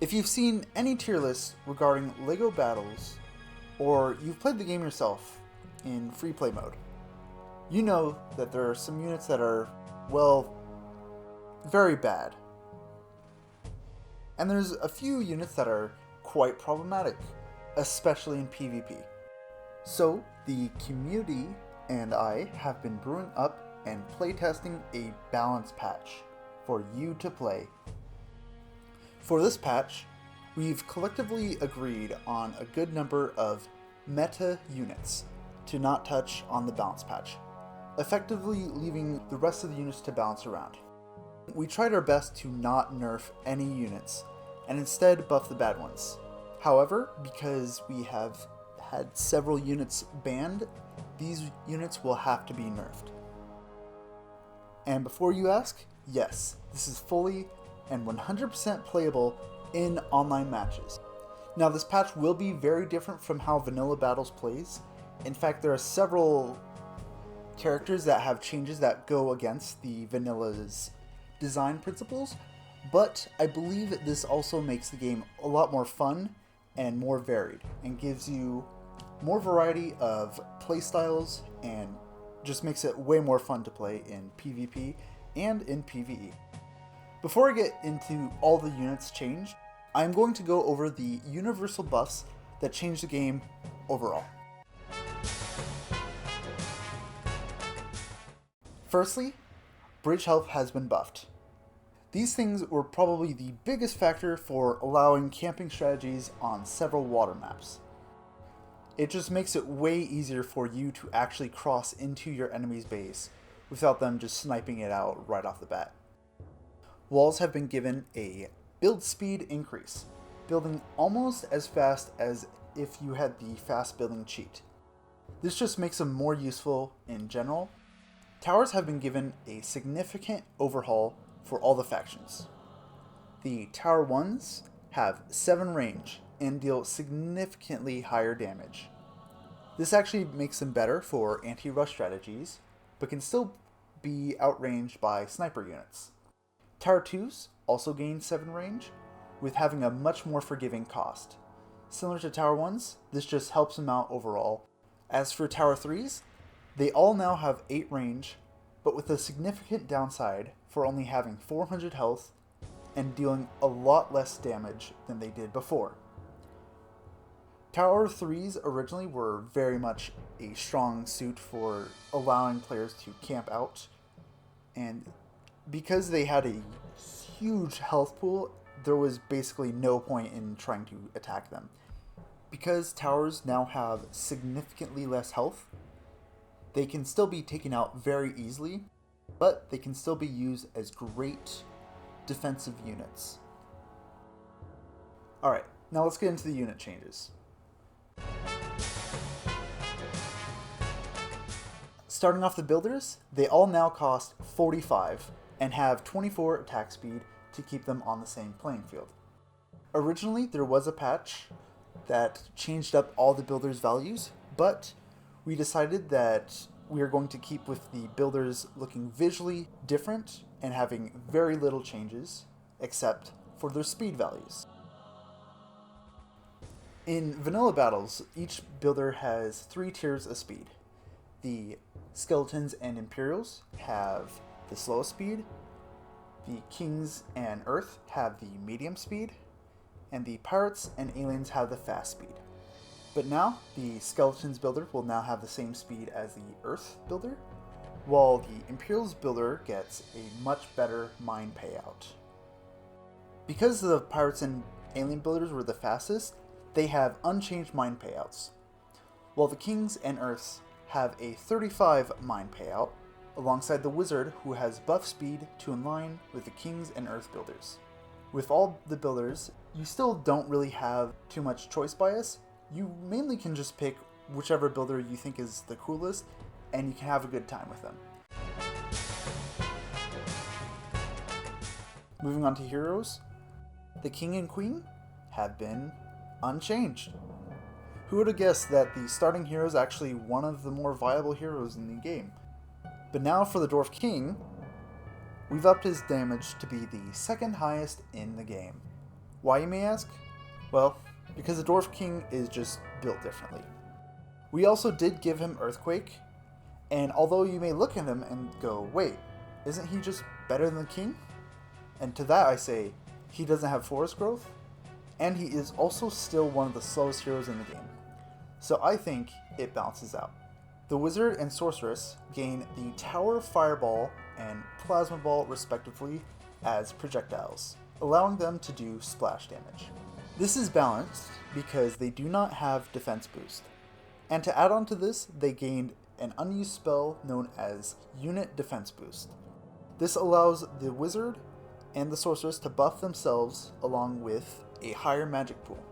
If you've seen any tier lists regarding LEGO battles, or you've played the game yourself in free play mode, you know that there are some units that are, well, very bad. And there's a few units that are quite problematic, especially in PvP. So, the community and I have been brewing up and playtesting a balance patch for you to play. For this patch, we've collectively agreed on a good number of meta units to not touch on the balance patch, effectively leaving the rest of the units to bounce around. We tried our best to not nerf any units, and instead buff the bad ones. However, because we have had several units banned, these units will have to be nerfed. And before you ask, yes, this is fully and 100% playable in online matches. Now, this patch will be very different from how Vanilla Battles plays. In fact, there are several characters that have changes that go against the Vanilla's design principles, but I believe that this also makes the game a lot more fun and more varied, and gives you more variety of playstyles and just makes it way more fun to play in PvP and in PvE. Before I get into all the units changed, I'm going to go over the universal buffs that change the game overall. Firstly, bridge health has been buffed. These things were probably the biggest factor for allowing camping strategies on several water maps. It just makes it way easier for you to actually cross into your enemy's base without them just sniping it out right off the bat. Walls have been given a build speed increase, building almost as fast as if you had the fast building cheat. This just makes them more useful in general. Towers have been given a significant overhaul for all the factions. The Tower 1s have 7 range and deal significantly higher damage. This actually makes them better for anti-rush strategies, but can still be outranged by sniper units. Tower 2s also gain 7 range, with having a much more forgiving cost. Similar to Tower 1s, this just helps them out overall. As for Tower 3s, they all now have 8 range, but with a significant downside for only having 400 health and dealing a lot less damage than they did before. Tower 3s originally were very much a strong suit for allowing players to camp out, and because they had a huge health pool, there was basically no point in trying to attack them. Because towers now have significantly less health, they can still be taken out very easily, but they can still be used as great defensive units. Alright, now let's get into the unit changes. Starting off the builders, they all now cost 45 and have 24 attack speed to keep them on the same playing field. Originally, there was a patch that changed up all the builders' values, but we decided that we are going to keep with the builders looking visually different and having very little changes, except for their speed values. In Vanilla Battles, each builder has 3 tiers of speed. The Skeletons and Imperials have the slowest speed, the Kings and Earth have the medium speed, and the Pirates and Aliens have the fast speed. But now, the Skeletons builder will now have the same speed as the Earth builder, while the Imperials builder gets a much better mine payout. Because the Pirates and Alien builders were the fastest, they have unchanged mine payouts, while the Kings and Earths have a 35 mine payout, alongside the Wizard, who has buff speed to align with the Kings and Earth builders. With all the builders, you still don't really have too much choice bias. You mainly can just pick whichever builder you think is the coolest, and you can have a good time with them. Moving on to heroes, the King and Queen have been unchanged. Who would have guessed that the starting hero is actually one of the more viable heroes in the game? But now for the Dwarf King, we've upped his damage to be the second highest in the game. Why, you may ask? Well, because the Dwarf King is just built differently. We also did give him Earthquake, and although you may look at him and go, wait, isn't he just better than the King? And to that I say, he doesn't have Forest Growth, and he is also still one of the slowest heroes in the game. So I think it balances out. The Wizard and Sorceress gain the Tower Fireball and Plasma Ball respectively as projectiles, allowing them to do splash damage. This is balanced because they do not have defense boost. And to add on to this, they gained an unused spell known as Unit Defense Boost. This allows the Wizard and the Sorceress to buff themselves along with a higher magic pool.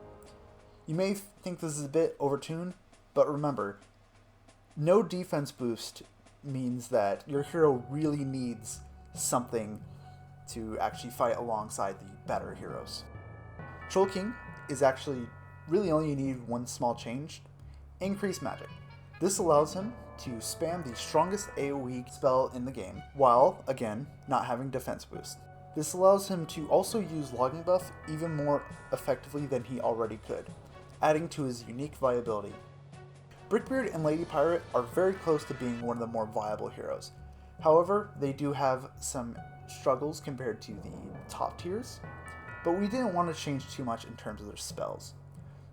You may think this is a bit overtuned, but remember, no defense boost means that your hero really needs something to actually fight alongside the better heroes. Troll King is actually really only you need one small change: increase magic. This allows him to spam the strongest AoE spell in the game, while, again, not having defense boost. This allows him to also use Logging Buff even more effectively than he already could, adding to his unique viability. Brickbeard and Lady Pirate are very close to being one of the more viable heroes. However, they do have some struggles compared to the top tiers, but we didn't want to change too much in terms of their spells.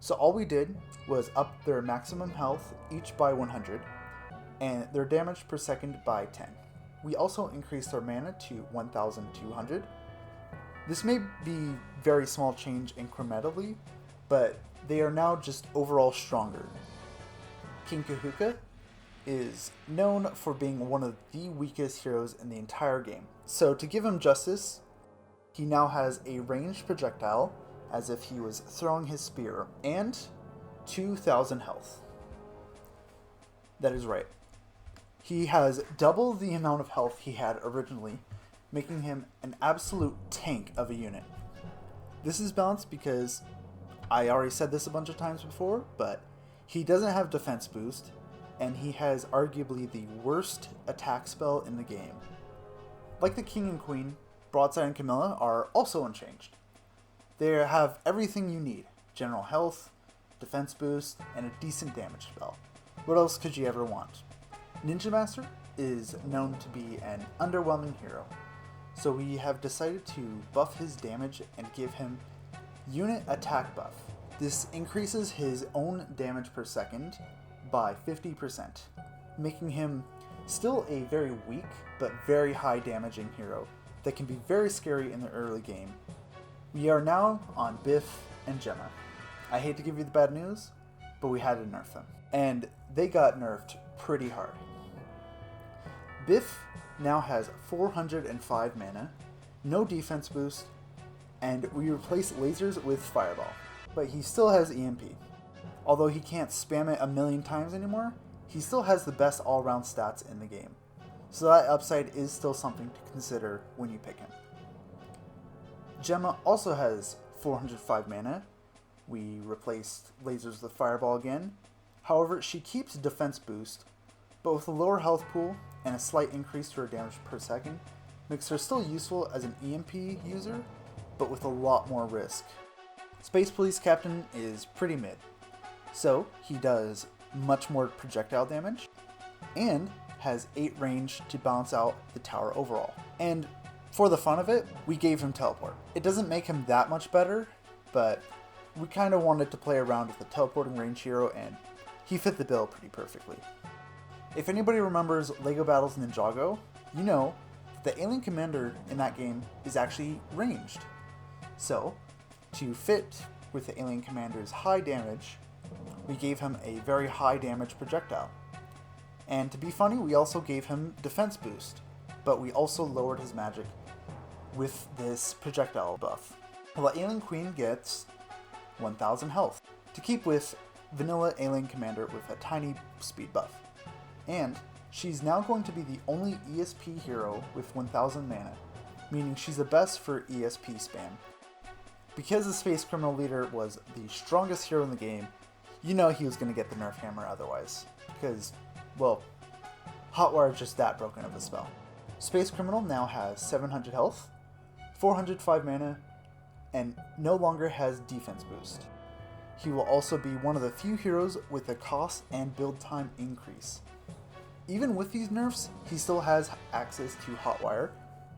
So all we did was up their maximum health each by 100, and their damage per second by 10. We also increased their mana to 1,200. This may be very small change incrementally, but they are now just overall stronger. King Kahuka is known for being one of the weakest heroes in the entire game. So to give him justice, he now has a ranged projectile, as if he was throwing his spear, and 2,000 health. That is right. He has double the amount of health he had originally, making him an absolute tank of a unit. This is balanced because, I already said this a bunch of times before, but he doesn't have defense boost, and he has arguably the worst attack spell in the game. Like the King and Queen, Broadside and Camilla are also unchanged. They have everything you need: general health, defense boost, and a decent damage spell. What else could you ever want? Ninja Master is known to be an underwhelming hero, so we have decided to buff his damage and give him unit attack buff. This increases his own damage per second by 50%, making him still a very weak but very high damaging hero that can be very scary in the early game. We are now on Biff and Gemma. I hate to give you the bad news, but we had to nerf them. And they got nerfed pretty hard. Biff now has 405 mana, no defense boost, and we replaced lasers with Fireball. But he still has EMP. Although he can't spam it a million times anymore, he still has the best all-around stats in the game. So that upside is still something to consider when you pick him. Gemma also has 405 mana. We replaced lasers with Fireball again. However, she keeps defense boost, but with a lower health pool and a slight increase to her damage per second, makes her still useful as an EMP user, but with a lot more risk. Space Police Captain is pretty mid, so he does much more projectile damage, and has 8 range to balance out the tower overall. And for the fun of it, we gave him Teleport. It doesn't make him that much better, but we kind of wanted to play around with the teleporting range hero, and he fit the bill pretty perfectly. If anybody remembers LEGO Battles Ninjago, you know that the alien commander in that game is actually ranged. So, to fit with the alien commander's high damage, we gave him a very high damage projectile. And to be funny, we also gave him defense boost, but we also lowered his magic with this projectile buff. The Alien Queen gets 1,000 health, to keep with vanilla Alien Commander with a tiny speed buff. And she's now going to be the only ESP hero with 1,000 mana, meaning she's the best for ESP spam. Because the Space Criminal Leader was the strongest hero in the game, you know he was going to get the Nerf Hammer otherwise, because, well, Hotwire is just that broken of a spell. Space Criminal now has 700 health, 405 mana, and no longer has defense boost. He will also be one of the few heroes with a cost and build time increase. Even with these nerfs, he still has access to Hotwire,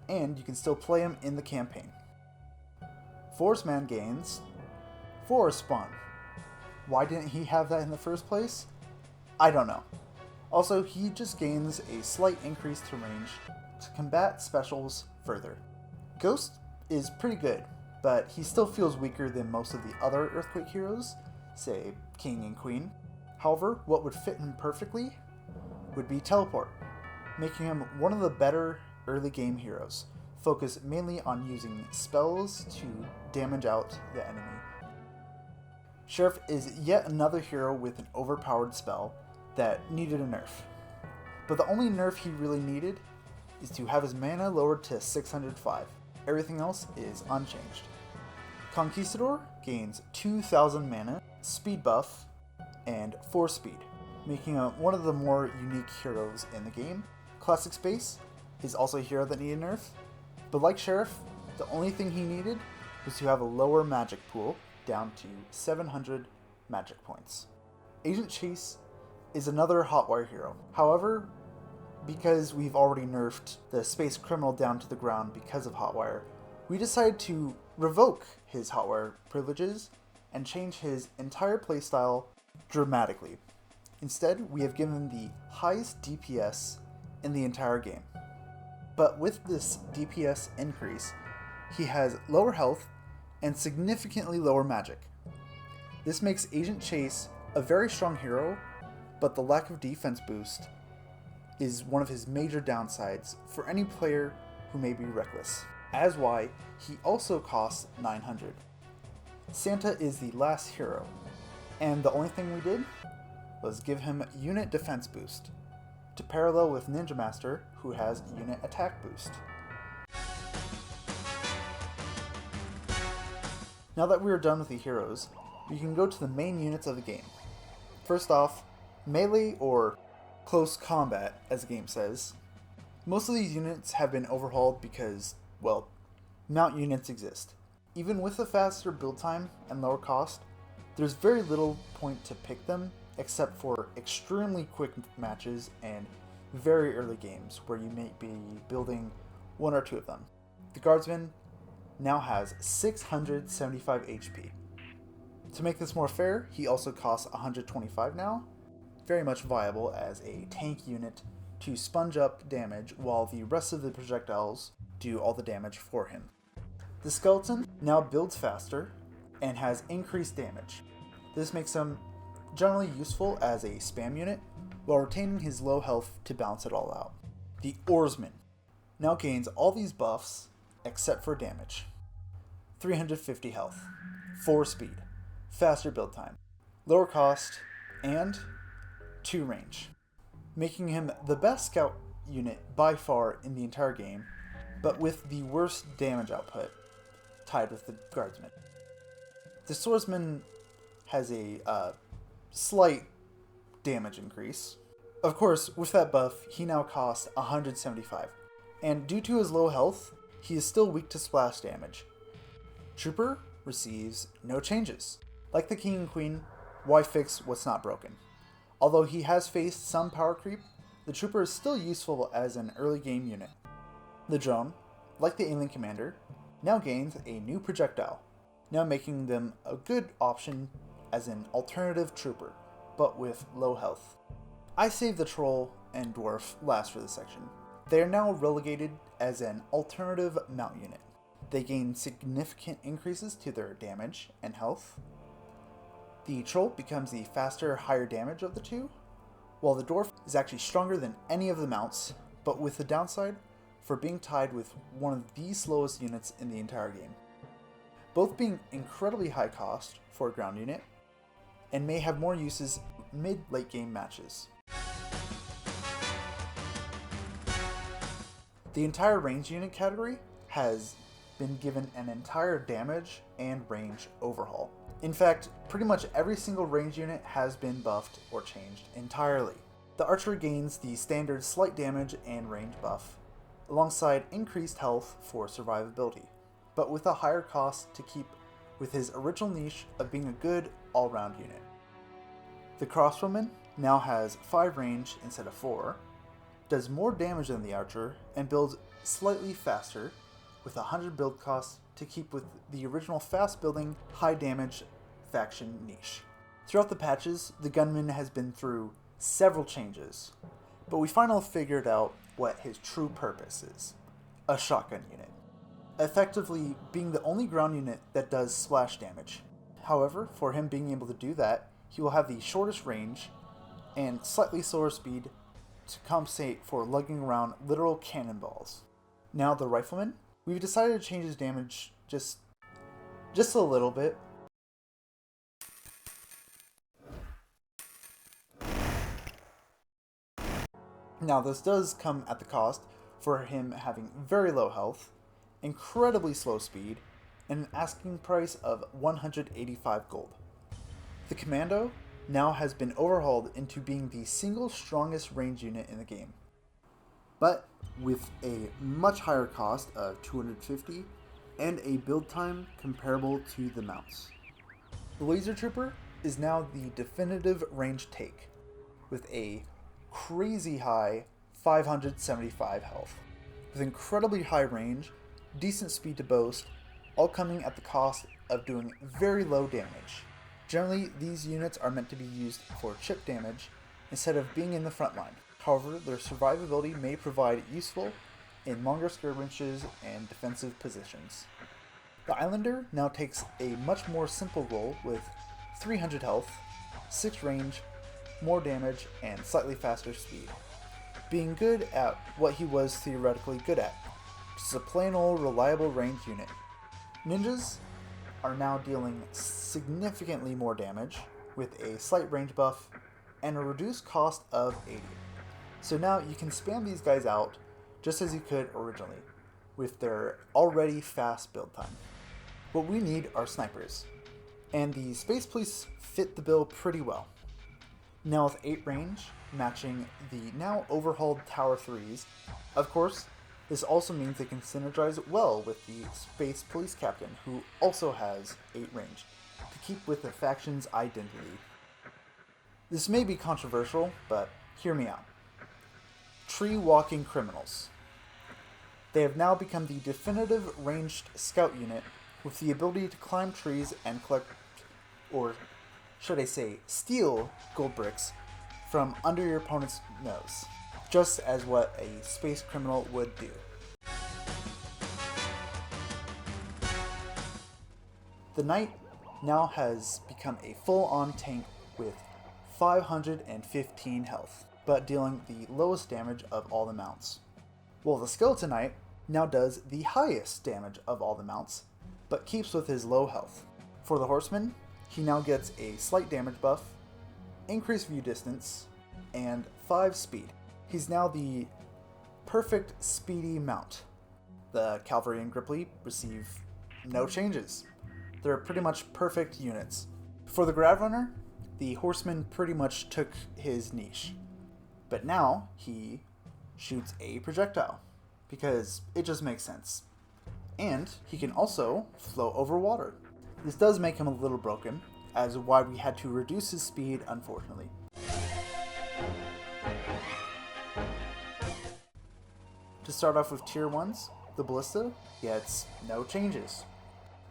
and you can still play him in the campaign. Forest Man gains Forest Spawn. Why didn't he have that in the first place? I don't know. Also, he just gains a slight increase to range to combat specials further. Ghost is pretty good, but he still feels weaker than most of the other Earthquake heroes, say King and Queen. However, what would fit him perfectly would be Teleport, making him one of the better early game heroes, focused mainly on using spells to damage out the enemy. Sheriff is yet another hero with an overpowered spell that needed a nerf. But the only nerf he really needed is to have his mana lowered to 605. Everything else is unchanged. Conquistador gains 2000 mana, speed buff, and 4 speed, making him one of the more unique heroes in the game. Classic Space is also a hero that needed nerf, but like Sheriff, the only thing he needed was to have a lower magic pool down to 700 magic points. Agent Chase is another Hotwire hero. However, because we've already nerfed the Space Criminal down to the ground because of Hotwire, we decided to revoke his Hotwire privileges and change his entire playstyle dramatically. Instead, we have given him the highest DPS in the entire game. But with this DPS increase, he has lower health and significantly lower magic. This makes Agent Chase a very strong hero, but the lack of defense boost is one of his major downsides for any player who may be reckless. As why, he also costs 900. Santa is the last hero, and the only thing we did was give him unit defense boost, to parallel with Ninja Master, who has unit attack boost. Now that we are done with the heroes, we can go to the main units of the game. First off, melee or close combat, as the game says. Most of these units have been overhauled because, well, mount units exist. Even with a faster build time and lower cost, there's very little point to pick them except for extremely quick matches and very early games where you may be building one or two of them. The Guardsman now has 675 HP. To make this more fair, he also costs 125 now, very much viable as a tank unit to sponge up damage while the rest of the projectiles do all the damage for him. The Skeleton now builds faster and has increased damage. This makes him generally useful as a spam unit while retaining his low health to balance it all out. The Oarsman now gains all these buffs except for damage. 350 health, 4 speed, faster build time, lower cost, and 2 range, making him the best scout unit by far in the entire game, but with the worst damage output, tied with the Guardsman. The Swordsman has a slight damage increase. Of course, with that buff, he now costs 175, and due to his low health, he is still weak to splash damage. Trooper receives no changes. Like the King and Queen, why fix what's not broken? Although he has faced some power creep, the Trooper is still useful as an early game unit. The Drone, like the Alien Commander, now gains a new projectile, now making them a good option as an alternative Trooper, but with low health. I saved the Troll and Dwarf last for this section. They are now relegated as an alternative mount unit. They gain significant increases to their damage and health. The Troll becomes the faster, higher damage of the two, while the Dwarf is actually stronger than any of the mounts, but with the downside for being tied with one of the slowest units in the entire game. Both being incredibly high cost for a ground unit, and may have more uses mid-late game matches. The entire range unit category has been given an entire damage and range overhaul. In fact, pretty much every single range unit has been buffed or changed entirely. The Archer gains the standard slight damage and range buff, alongside increased health for survivability. but with a higher cost to keep with his original niche of being a good all-round unit. The crossbowman now has 5 range instead of 4, does more damage than the archer, and builds slightly faster with 100 build cost to keep with the original fast building, high damage faction niche. Throughout the patches, the gunman has been through several changes, but we finally figured out what his true purpose is: a shotgun unit, effectively being the only ground unit that does splash damage. However, for him being able to do that, he will have the shortest range and slightly slower speed to compensate for lugging around literal cannonballs. Now the rifleman, we've decided to change his damage just a little bit. Now this does come at the cost for him having very low health, incredibly slow speed, and an asking price of 185 gold. The commando now has been overhauled into being the single strongest range unit in the game, but with a much higher cost of 250 and a build time comparable to the mounts. The laser trooper is now the definitive range take, with a crazy high 575 health, with incredibly high range, decent speed to boast, all coming at the cost of doing very low damage. Generally, these units are meant to be used for chip damage instead of being in the front line. However, their survivability may provide useful in longer skirmishes and defensive positions. The Islander now takes a much more simple role with 300 health, 6 range, more damage, and slightly faster speed, being good at what he was theoretically good at, just a plain old reliable range unit. Ninjas are now dealing significantly more damage with a slight range buff and a reduced cost of 80. So now you can spam these guys out just as you could originally, with their already fast build time. What we need are snipers, and the Space Police fit the bill pretty well. Now with 8 range, matching the now overhauled Tower 3s, of course, this also means they can synergize well with the Space Police Captain, who also has 8 range, to keep with the faction's identity. This may be controversial, but hear me out. Tree-walking criminals. They have now become the definitive ranged scout unit with the ability to climb trees and collect, or should I say, steal gold bricks from under your opponent's nose, just as what a space criminal would do. The Knight now has become a full-on tank with 515 health, but dealing the lowest damage of all the mounts. While the Skeleton Knight now does the highest damage of all the mounts, but keeps with his low health. For the Horseman, he now gets a slight damage buff, increased view distance, and 5 speed. He's now the perfect speedy mount. The Cavalry and Gripply receive no changes. They're pretty much perfect units. For the Grad Runner, the Horseman pretty much took his niche, but now he shoots a projectile, because it just makes sense. And he can also float over water. This does make him a little broken, as why we had to reduce his speed, unfortunately. To start off with tier 1s, the Ballista gets no changes.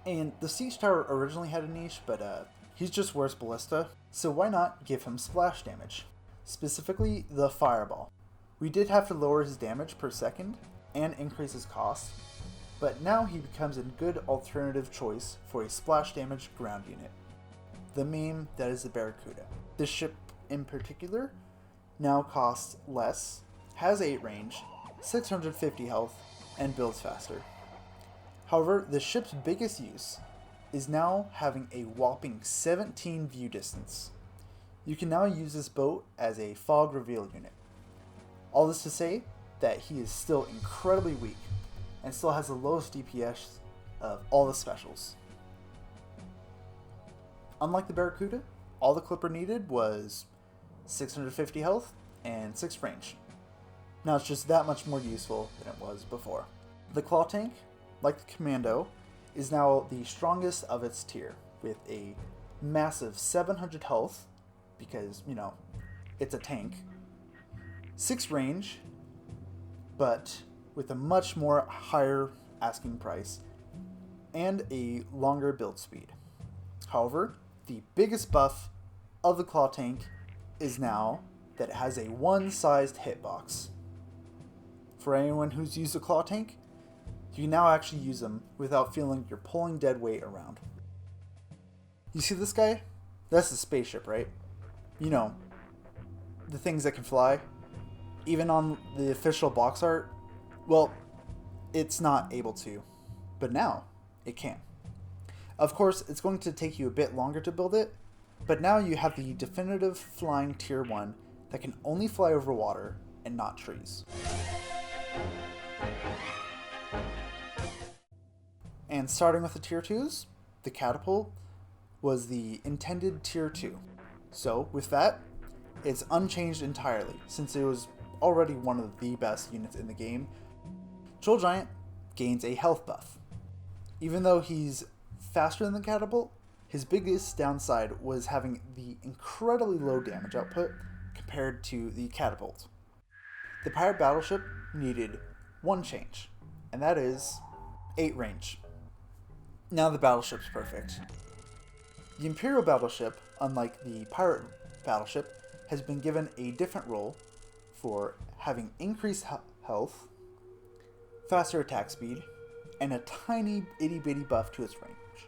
And the Siege Tower originally had a niche, but he's just worse Ballista, so why not give him splash damage? Specifically, the Fireball. We did have to lower his damage per second and increase his cost, but now he becomes a good alternative choice for a splash damage ground unit. The meme that is the Barracuda. This ship in particular now costs less, has 8 range, 650 health, and builds faster. However, the ship's biggest use is now having a whopping 17 view distance. You can now use this boat as a fog reveal unit. All this to say that he is still incredibly weak and still has the lowest DPS of all the specials. Unlike the Barracuda, all the Clipper needed was 650 health and 6 range. Now it's just that much more useful than it was before. The Claw Tank, like the Commando, is now the strongest of its tier, with a massive 700 health, because, you know, it's a tank, 6 range, but with a much more higher asking price, and a longer build speed. However, the biggest buff of the claw tank is now that it has a one-sized hitbox. For anyone who's used a claw tank, you can now actually use them without feeling you're pulling dead weight around. You see this guy? That's the spaceship, right? You know, the things that can fly. Even on the official box art, well, it's not able to, but now it can. Of course, it's going to take you a bit longer to build it, but now you have the definitive flying tier 1 that can only fly over water and not trees. And starting with the tier 2s, the catapult was the intended tier 2. So with that, it's unchanged entirely, since it was already one of the best units in the game. Troll Giant gains a health buff. Even though he's faster than the catapult, his biggest downside was having the incredibly low damage output compared to the catapult. The pirate battleship needed one change, and that is 8 range. Now the battleship's perfect. The Imperial battleship, unlike the pirate battleship, has been given a different role for having increased health, faster attack speed, and a tiny itty bitty buff to its range,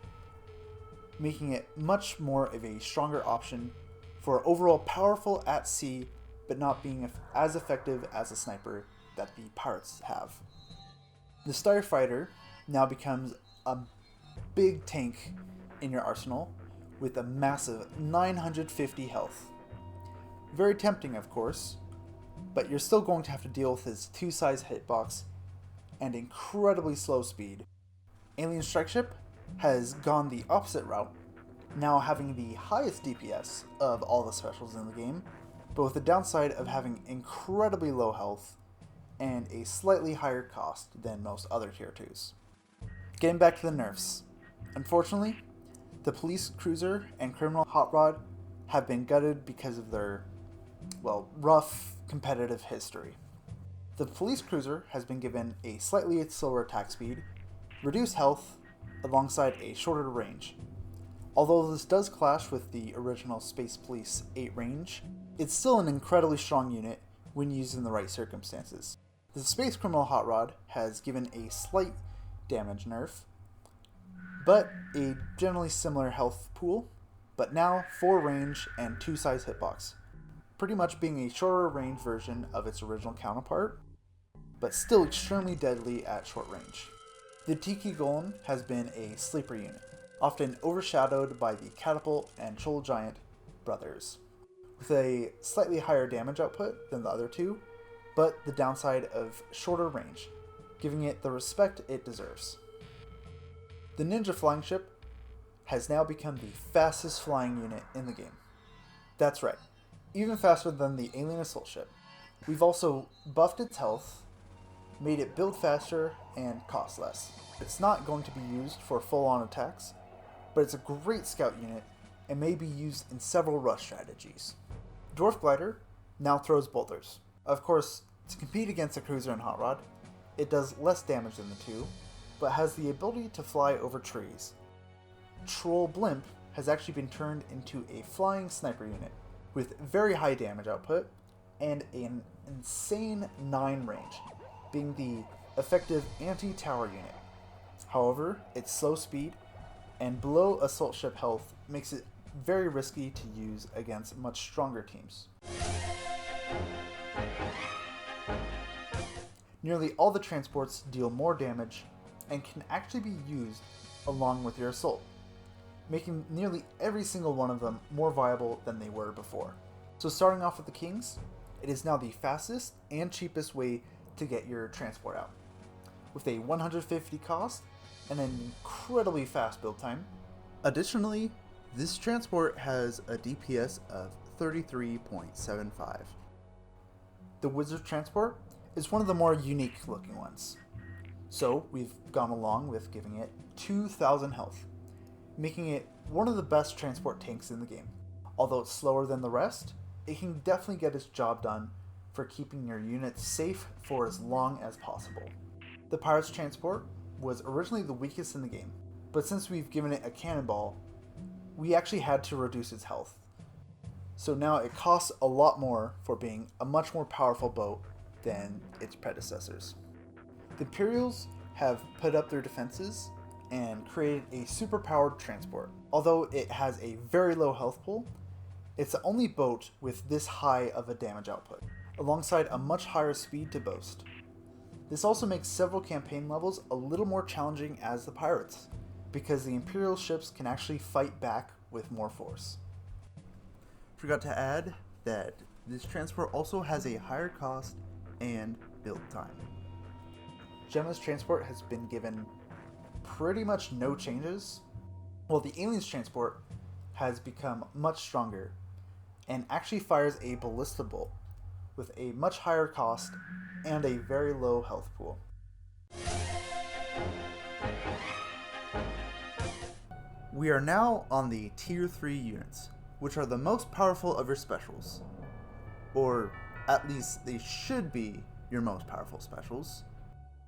making it much more of a stronger option for overall powerful at sea, but not being as effective as a sniper that the pirates have. The Starfighter now becomes a big tank in your arsenal with a massive 950 health. Very tempting, of course, but you're still going to have to deal with his 2-size hitbox and incredibly slow speed. Alien Strike Ship has gone the opposite route, now having the highest DPS of all the specials in the game, but with the downside of having incredibly low health and a slightly higher cost than most other tier 2s. Getting back to the nerfs. Unfortunately, the police cruiser and criminal hot rod have been gutted because of their, well, rough competitive history. The police cruiser has been given a slightly slower attack speed, reduced health, alongside a shorter range. Although this does clash with the original Space Police 8 range, it's still an incredibly strong unit when used in the right circumstances. The Space Criminal Hot Rod has given a slight damage nerf, but a generally similar health pool, but now 4 range and 2-size hitbox, pretty much being a shorter range version of its original counterpart, but still extremely deadly at short range. The Tiki Golem has been a sleeper unit, often overshadowed by the Catapult and Troll Giant brothers, with a slightly higher damage output than the other two, but the downside of shorter range, giving it the respect it deserves. The Ninja Flying Ship has now become the fastest flying unit in the game. That's right, even faster than the Alien Assault Ship. We've also buffed its health, made it build faster, and cost less. It's not going to be used for full-on attacks, but it's a great scout unit and may be used in several rush strategies. Dwarf Glider now throws boulders. Of course, to compete against a cruiser and hot rod, it does less damage than the two, but has the ability to fly over trees. Troll Blimp has actually been turned into a flying sniper unit with very high damage output and an insane 9 range, being the effective anti-tower unit. However, its slow speed and below assault ship health makes it very risky to use against much stronger teams. Nearly all the transports deal more damage and can actually be used along with your assault, making nearly every single one of them more viable than they were before. So starting off with the Kings, it is now the fastest and cheapest way to get your transport out, with a 150 cost and an incredibly fast build time. Additionally, this transport has a DPS of 33.75. The Wizard transport is one of the more unique looking ones. So we've gone along with giving it 2,000 health, making it one of the best transport tanks in the game. Although it's slower than the rest, it can definitely get its job done for keeping your units safe for as long as possible. The Pirate's transport was originally the weakest in the game, but since we've given it a cannonball, we actually had to reduce its health. So now it costs a lot more for being a much more powerful boat than its predecessors. The Imperials have put up their defenses and created a super-powered transport. Although it has a very low health pool, it's the only boat with this high of a damage output, alongside a much higher speed to boast. This also makes several campaign levels a little more challenging as the pirates, because the Imperial ships can actually fight back with more force. Forgot to add that this transport also has a higher cost and build time. Gemma's transport has been given pretty much no changes, while the Alien's transport has become much stronger and actually fires a ballista bolt with a much higher cost and a very low health pool. We are now on the Tier 3 units, which are the most powerful of your specials. Or at least they should be your most powerful specials.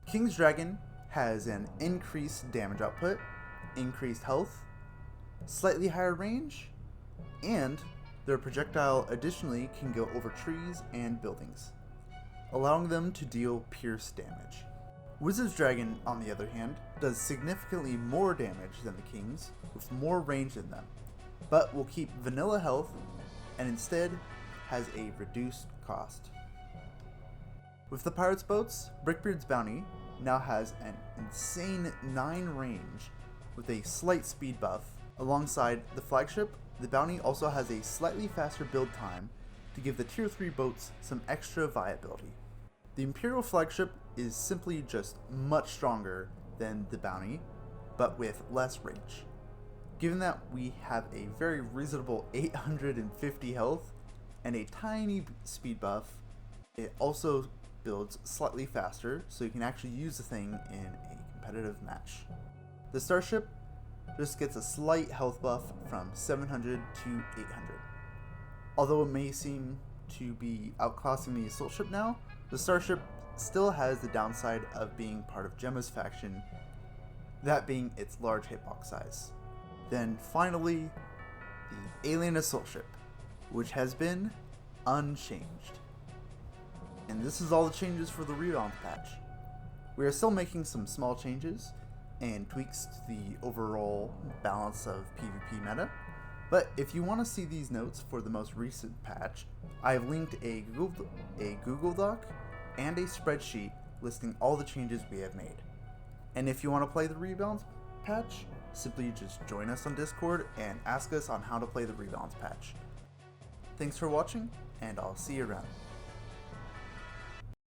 King's Dragon has an increased damage output, increased health, slightly higher range, and their projectile additionally can go over trees and buildings, allowing them to deal pierce damage. Wizard's Dragon, on the other hand, does significantly more damage than the King's, with more range than them, but will keep vanilla health and instead has a reduced cost. With the Pirates boats, Brickbeard's Bounty now has an insane 9 range with a slight speed buff. Alongside the flagship, the Bounty also has a slightly faster build time to give the Tier 3 boats some extra viability. The Imperial flagship is simply just much stronger than the Bounty, but with less range. Given that we have a very reasonable 850 health and a tiny speed buff, it also builds slightly faster, so you can actually use the thing in a competitive match. The Starship just gets a slight health buff from 700 to 800. Although it may seem to be outclassing the Assault Ship now, the Starship still has the downside of being part of Gemma's faction, that being its large hitbox size. Then finally, the Alien Assault Ship, which has been unchanged. And this is all the changes for the Rebalance patch. We are still making some small changes and tweaks to the overall balance of PvP meta, but if you want to see these notes for the most recent patch, I have linked a Google Doc and a spreadsheet listing all the changes we have made. And if you want to play the Rebalance patch, simply just join us on Discord and ask us on how to play the Rebalance patch. Thanks for watching, and I'll see you around.